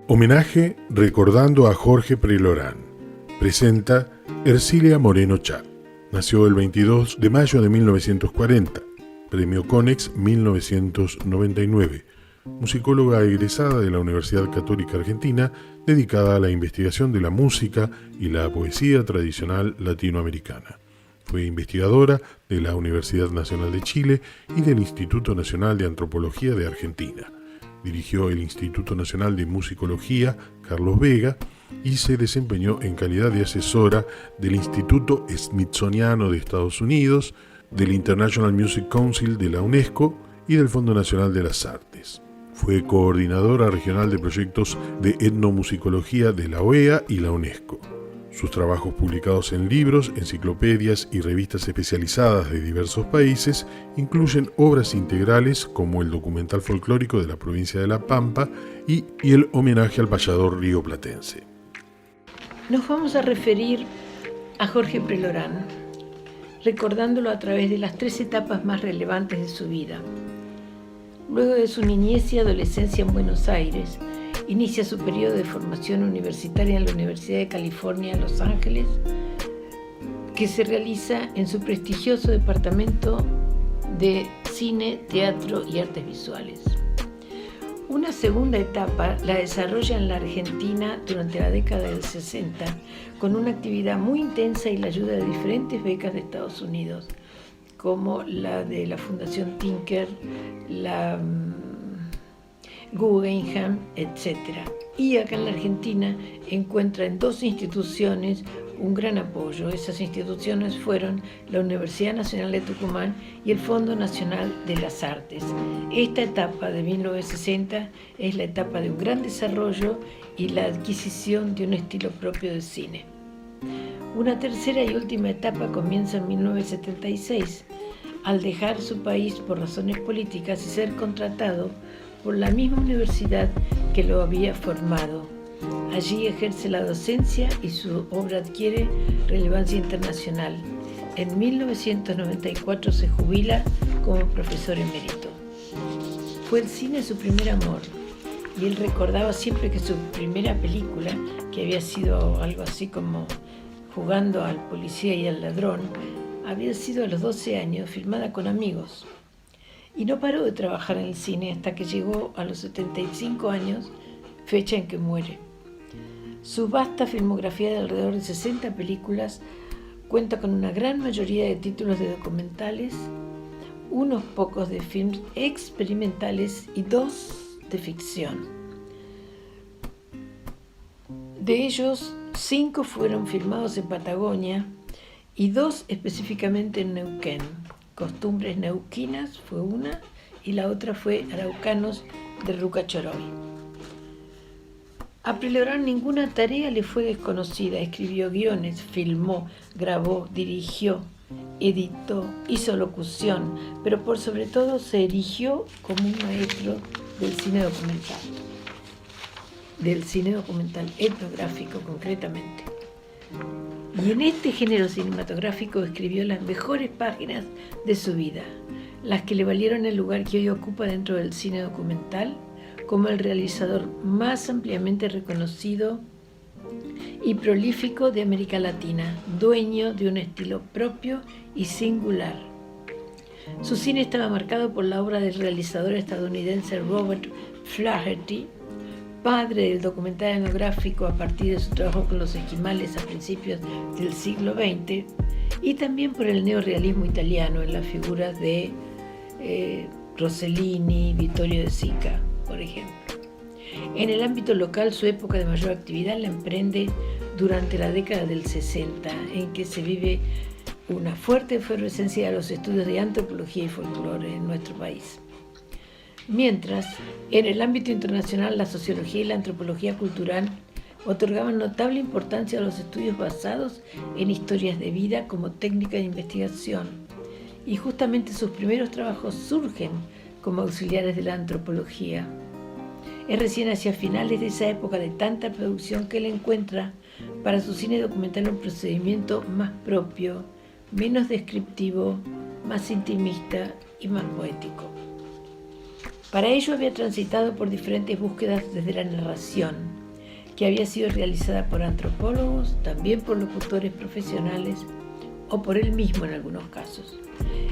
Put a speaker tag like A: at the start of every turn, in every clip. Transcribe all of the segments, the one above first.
A: Homenaje recordando a Jorge Prelorán. Presenta Ercilia Moreno Chat. Nació el 22 de mayo de 1940. Premio Conex 1999. Musicóloga egresada de la Universidad Católica Argentina, dedicada a la investigación de la música y la poesía tradicional latinoamericana. Fue investigadora de la Universidad Nacional de Chile y del Instituto Nacional de Antropología de Argentina. Dirigió el Instituto Nacional de Musicología Carlos Vega y se desempeñó en calidad de asesora del Instituto Smithsoniano de Estados Unidos, del International Music Council de la UNESCO y del Fondo Nacional de las Artes. Fue coordinadora regional de proyectos de etnomusicología de la OEA y la UNESCO. Sus trabajos publicados en libros, enciclopedias y revistas especializadas de diversos países incluyen obras integrales como el documental folclórico de la provincia de La Pampa y el homenaje al payador rioplatense.
B: Nos vamos a referir a Jorge Prelorán, recordándolo a través de las 3 etapas más relevantes de su vida. Luego de su niñez y adolescencia en Buenos Aires, inicia su periodo de formación universitaria en la Universidad de California en Los Ángeles, que se realiza en su prestigioso departamento de cine, teatro y artes visuales. Una segunda etapa la desarrolla en la Argentina durante la década del 60, con una actividad muy intensa y la ayuda de diferentes becas de Estados Unidos, como la de la Fundación Tinker, la Guggenheim, etc. Y acá en la Argentina encuentra en 2 instituciones un gran apoyo. Esas instituciones fueron la Universidad Nacional de Tucumán y el Fondo Nacional de las Artes. Esta etapa de 1960 es la etapa de un gran desarrollo y la adquisición de un estilo propio de cine. Una tercera y última etapa comienza en 1976, al dejar su país por razones políticas y ser contratado por la misma universidad que lo había formado. Allí ejerce la docencia y su obra adquiere relevancia internacional. En 1994 se jubila como profesor emérito. Fue el cine su primer amor y él recordaba siempre que su primera película, que había sido algo así como Jugando al policía y al ladrón, había sido a los 12 años, filmada con amigos. Y no paró de trabajar en el cine hasta que llegó a los 75 años, fecha en que muere. Su vasta filmografía de alrededor de 60 películas cuenta con una gran mayoría de títulos de documentales, unos pocos de films experimentales y 2 de ficción. De ellos, 5 fueron filmados en Patagonia y 2 específicamente en Neuquén. Costumbres neuquinas fue una y la otra fue Araucanos de Rucachoroy. A Prelorán ninguna tarea le fue desconocida. Escribió guiones, filmó, grabó, dirigió, editó, hizo locución, pero por sobre todo se erigió como un maestro del cine documental etnográfico concretamente. Y en este género cinematográfico escribió las mejores páginas de su vida, las que le valieron el lugar que hoy ocupa dentro del cine documental como el realizador más ampliamente reconocido y prolífico de América Latina, dueño de un estilo propio y singular. Su cine estaba marcado por la obra del realizador estadounidense Robert Flaherty, padre del documental etnográfico a partir de su trabajo con los esquimales a principios del siglo XX, y también por el neorrealismo italiano en las figuras de Rossellini, Vittorio De Sica, por ejemplo. En el ámbito local, su época de mayor actividad la emprende durante la década del 60, en que se vive una fuerte efervescencia de los estudios de antropología y folclore en nuestro país. Mientras, en el ámbito internacional, la sociología y la antropología cultural otorgaban notable importancia a los estudios basados en historias de vida como técnica de investigación, y justamente sus primeros trabajos surgen como auxiliares de la antropología. Es recién hacia finales de esa época de tanta producción que él encuentra para su cine documental un procedimiento más propio, menos descriptivo, más intimista y más poético. Para ello había transitado por diferentes búsquedas desde la narración, que había sido realizada por antropólogos, también por locutores profesionales o por él mismo en algunos casos.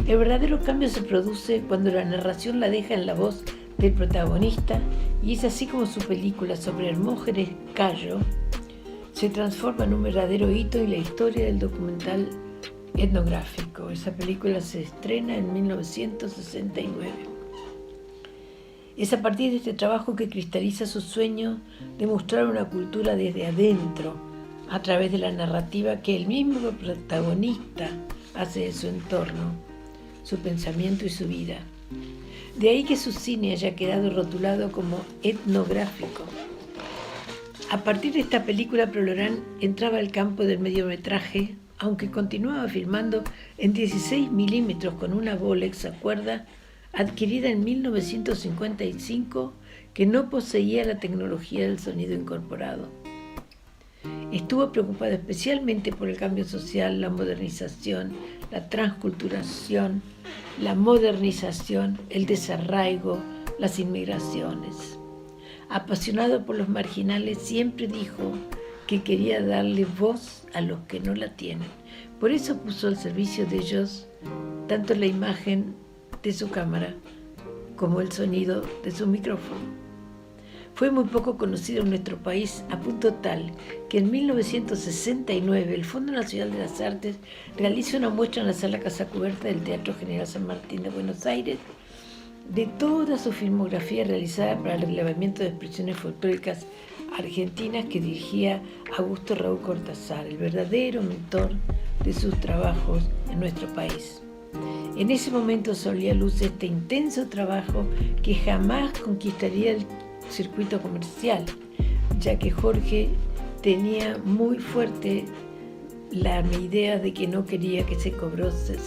B: El verdadero cambio se produce cuando la narración la deja en la voz del protagonista, y es así como su película sobre Hermógenes Cayo se transforma en un verdadero hito en la historia del documental etnográfico. Esa película se estrena en 1969. Es a partir de este trabajo que cristaliza su sueño de mostrar una cultura desde adentro, a través de la narrativa que el mismo protagonista hace de su entorno, su pensamiento y su vida. De ahí que su cine haya quedado rotulado como etnográfico. A partir de esta película, Prelorán entraba al campo del mediometraje, aunque continuaba filmando en 16 milímetros con una Bolex a cuerda adquirida en 1955, que no poseía la tecnología del sonido incorporado. Estuvo preocupado especialmente por el cambio social, la modernización, la transculturación, la modernización, el desarraigo, las inmigraciones. Apasionado por los marginales, siempre dijo que quería darle voz a los que no la tienen. Por eso puso al servicio de ellos tanto la imagen de su cámara como el sonido de su micrófono. Fue muy poco conocido en nuestro país, a punto tal que en 1969 el Fondo Nacional de las Artes realiza una muestra en la Sala Casa Cubierta del Teatro General San Martín de Buenos Aires de toda su filmografía realizada para el relevamiento de expresiones folclóricas argentinas que dirigía Augusto Raúl Cortázar, el verdadero mentor de sus trabajos en nuestro país. En ese momento salía a luz este intenso trabajo que jamás conquistaría el circuito comercial, ya que Jorge tenía muy fuerte la idea de que no quería que se cobrase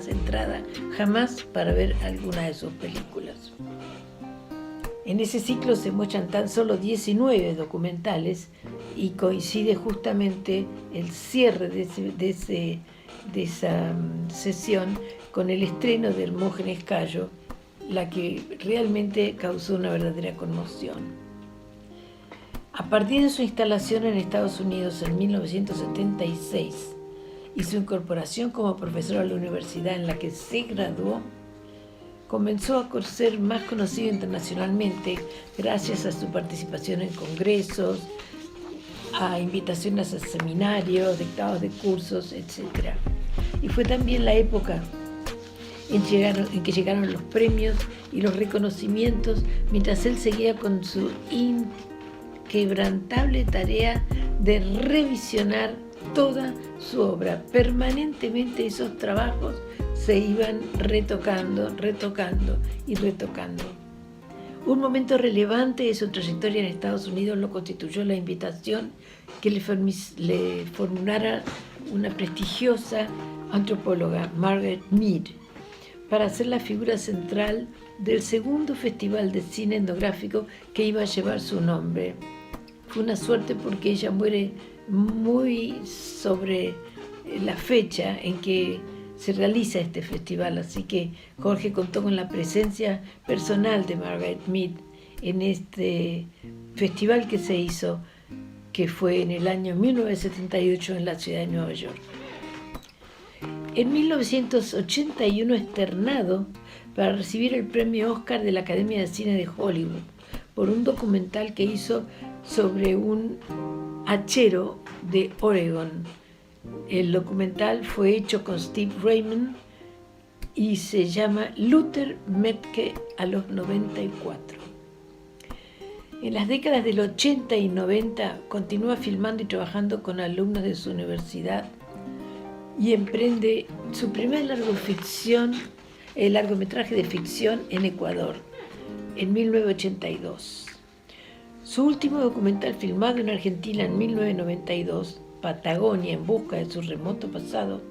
B: entrada jamás para ver alguna de sus películas. En ese ciclo se muestran tan solo 19 documentales y coincide justamente el cierre de esa sesión con el estreno de Hermógenes Cayo, la que realmente causó una verdadera conmoción. A partir de su instalación en Estados Unidos en 1976 y su incorporación como profesor a la universidad en la que se graduó, comenzó a ser más conocido internacionalmente gracias a su participación en congresos, a invitaciones a seminarios, dictados de cursos, etc. Y fue también la época en que llegaron los premios y los reconocimientos, mientras él seguía con su inquebrantable tarea de revisionar toda su obra. Permanentemente esos trabajos se iban retocando y retocando. Un momento relevante de su trayectoria en Estados Unidos lo constituyó la invitación que le formulara una prestigiosa antropóloga, Margaret Mead, para ser la figura central del segundo festival de cine etnográfico que iba a llevar su nombre. Fue una suerte porque ella muere muy sobre la fecha en que se realiza este festival, así que Jorge contó con la presencia personal de Margaret Mead en este festival que se hizo, que fue en el año 1978 en la ciudad de Nueva York. En 1981 externado para recibir el premio Oscar de la Academia de Cine de Hollywood por un documental que hizo sobre un hachero de Oregon. El documental fue hecho con Steve Raymond y se llama Luther Metke a los 94. En las décadas del 80 y 90 continúa filmando y trabajando con alumnos de su universidad y emprende su primer largometraje de ficción en Ecuador, en 1982. Su último documental filmado en Argentina en 1992, Patagonia en busca de su remoto pasado,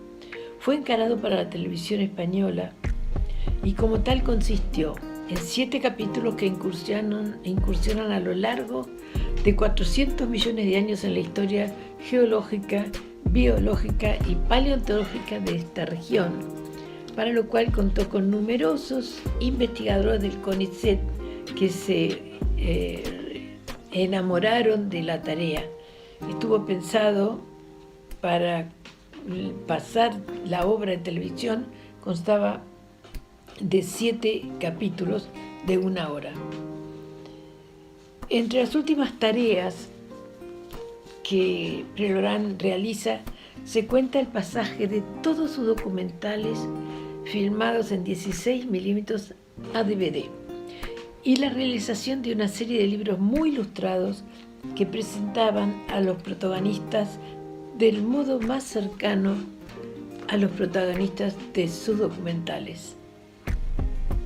B: fue encarado para la televisión española y como tal consistió en 7 capítulos que incursionan a lo largo de 400 millones de años en la historia geológica, biológica y paleontológica de esta región, para lo cual contó con numerosos investigadores del CONICET que se enamoraron de la tarea. Estuvo pensado para pasar la obra en televisión, constaba de 7 capítulos de 1 hora. Entre las últimas tareas que Prelorán realiza se cuenta el pasaje de todos sus documentales filmados en 16 milímetros a DVD y la realización de una serie de libros muy ilustrados que presentaban a los protagonistas del modo más cercano a los protagonistas de sus documentales.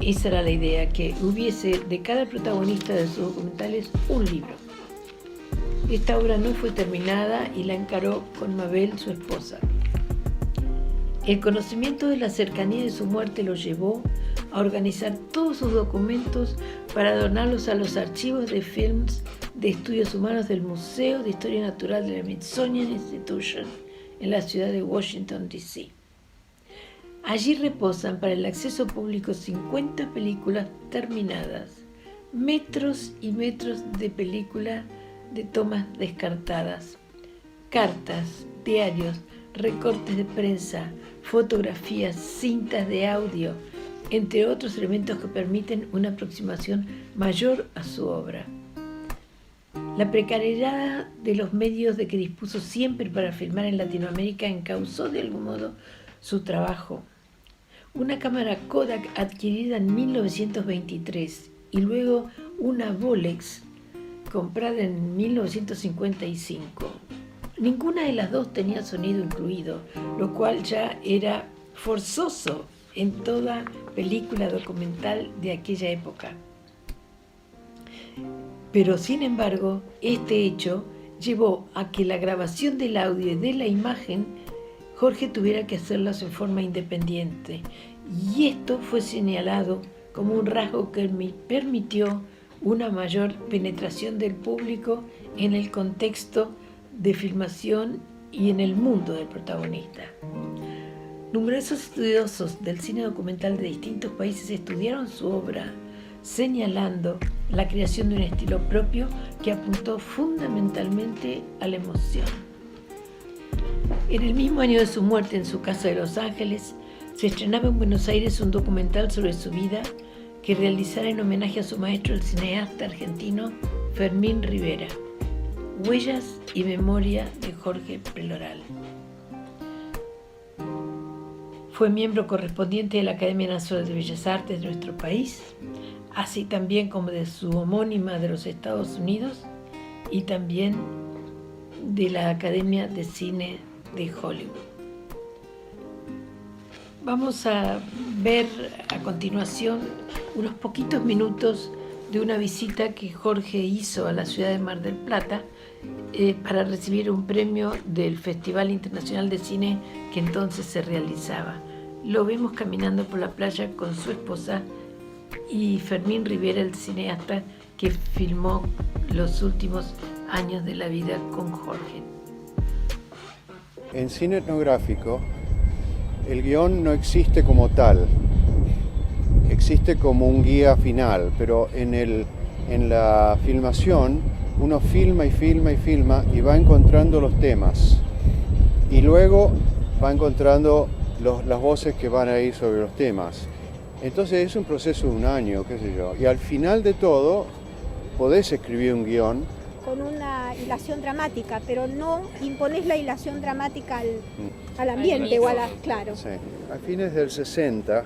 B: Esa era la idea, que hubiese de cada protagonista de sus documentales un libro. Esta obra no fue terminada y la encaró con Mabel, su esposa. El conocimiento de la cercanía de su muerte lo llevó a organizar todos sus documentos para donarlos a los archivos de films de estudios humanos del Museo de Historia Natural de la Smithsonian Institution en la ciudad de Washington, D.C. Allí reposan para el acceso público 50 películas terminadas, metros y metros de película de tomas descartadas, cartas, diarios, recortes de prensa, fotografías, cintas de audio, entre otros elementos que permiten una aproximación mayor a su obra. La precariedad de los medios de que dispuso siempre para filmar en Latinoamérica encauzó de algún modo su trabajo. Una cámara Kodak adquirida en 1923 y luego una Bolex comprada en 1955. Ninguna de las dos tenía sonido incluido, lo cual ya era forzoso en toda película documental de aquella época. Pero sin embargo, este hecho llevó a que la grabación del audio y de la imagen Jorge tuviera que hacerlas en forma independiente, y esto fue señalado como un rasgo que permitió una mayor penetración del público en el contexto de filmación y en el mundo del protagonista. Numerosos estudiosos del cine documental de distintos países estudiaron su obra, señalando la creación de un estilo propio que apuntó fundamentalmente a la emoción. En el mismo año de su muerte en su casa de Los Ángeles, se estrenaba en Buenos Aires un documental sobre su vida que realizara en homenaje a su maestro, el cineasta argentino Fermín Rivera, Huellas y Memoria de Jorge Prelorán. Fue miembro correspondiente de la Academia Nacional de Bellas Artes de nuestro país, así también como de su homónima de los Estados Unidos y también de la Academia de Cine de Hollywood. Vamos a ver a continuación unos poquitos minutos de una visita que Jorge hizo a la ciudad de Mar del Plata para recibir un premio del Festival Internacional de Cine que entonces se realizaba. Lo vemos caminando por la playa con su esposa y Fermín Rivera, el cineasta que filmó los últimos años de la vida con Jorge.
C: En cine etnográfico, el guión no existe como tal, existe como un guía final, pero en la filmación uno filma y filma y filma y va encontrando los temas y luego va encontrando las voces que van a ir sobre los temas. Entonces es un proceso de un año, qué sé yo, y al final de todo podés escribir un guión
D: con una hilación dramática, pero no imponés la hilación dramática al ambiente o a la... Claro.
C: Sí. A fines del 60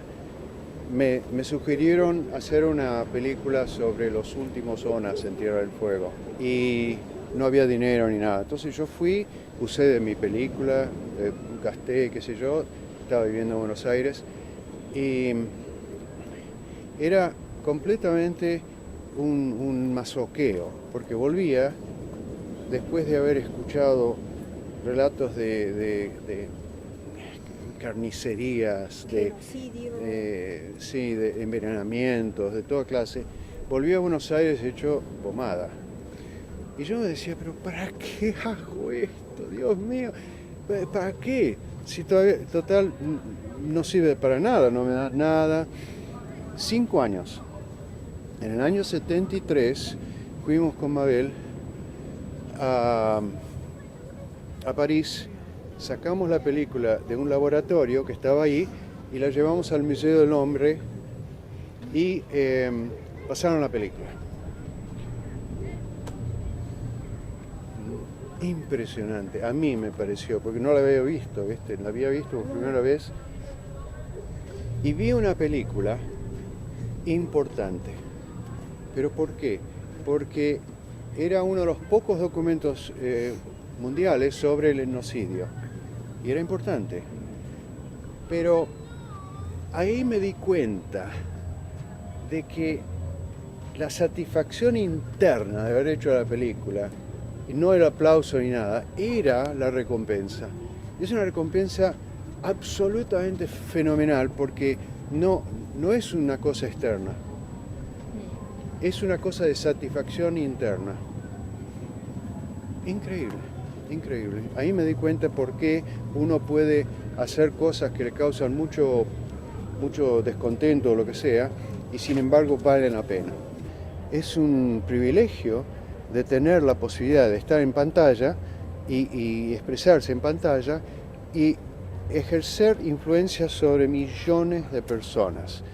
C: me sugirieron hacer una película sobre los últimos zonas en Tierra del Fuego y no había dinero ni nada. Entonces yo fui, usé de mi película, gasté, qué sé yo, estaba viviendo en Buenos Aires y era completamente un masoqueo, porque volvía después de haber escuchado relatos de carnicerías, de envenenamientos, de toda clase. Volví a Buenos Aires hecho pomada. Y yo me decía, pero ¿para qué hago esto? Dios mío, ¿para qué? Si todavía, total, no sirve para nada, no me da nada. 5 años En el año 73 fuimos con Mabel a París, sacamos la película de un laboratorio que estaba ahí y la llevamos al Museo del Hombre y pasaron la película. Impresionante, a mí me pareció, porque no la había visto, ¿viste? La había visto por primera vez y vi una película importante. ¿Pero por qué? Porque era uno de los pocos documentos mundiales sobre el genocidio y era importante. Pero ahí me di cuenta de que la satisfacción interna de haber hecho la película, y no el aplauso ni nada, era la recompensa. Es una recompensa absolutamente fenomenal porque no es una cosa externa, es una cosa de satisfacción interna. Increíble, increíble. Ahí me di cuenta por qué uno puede hacer cosas que le causan mucho descontento o lo que sea, y sin embargo valen la pena. Es un privilegio de tener la posibilidad de estar en pantalla y expresarse en pantalla y ejercer influencia sobre millones de personas.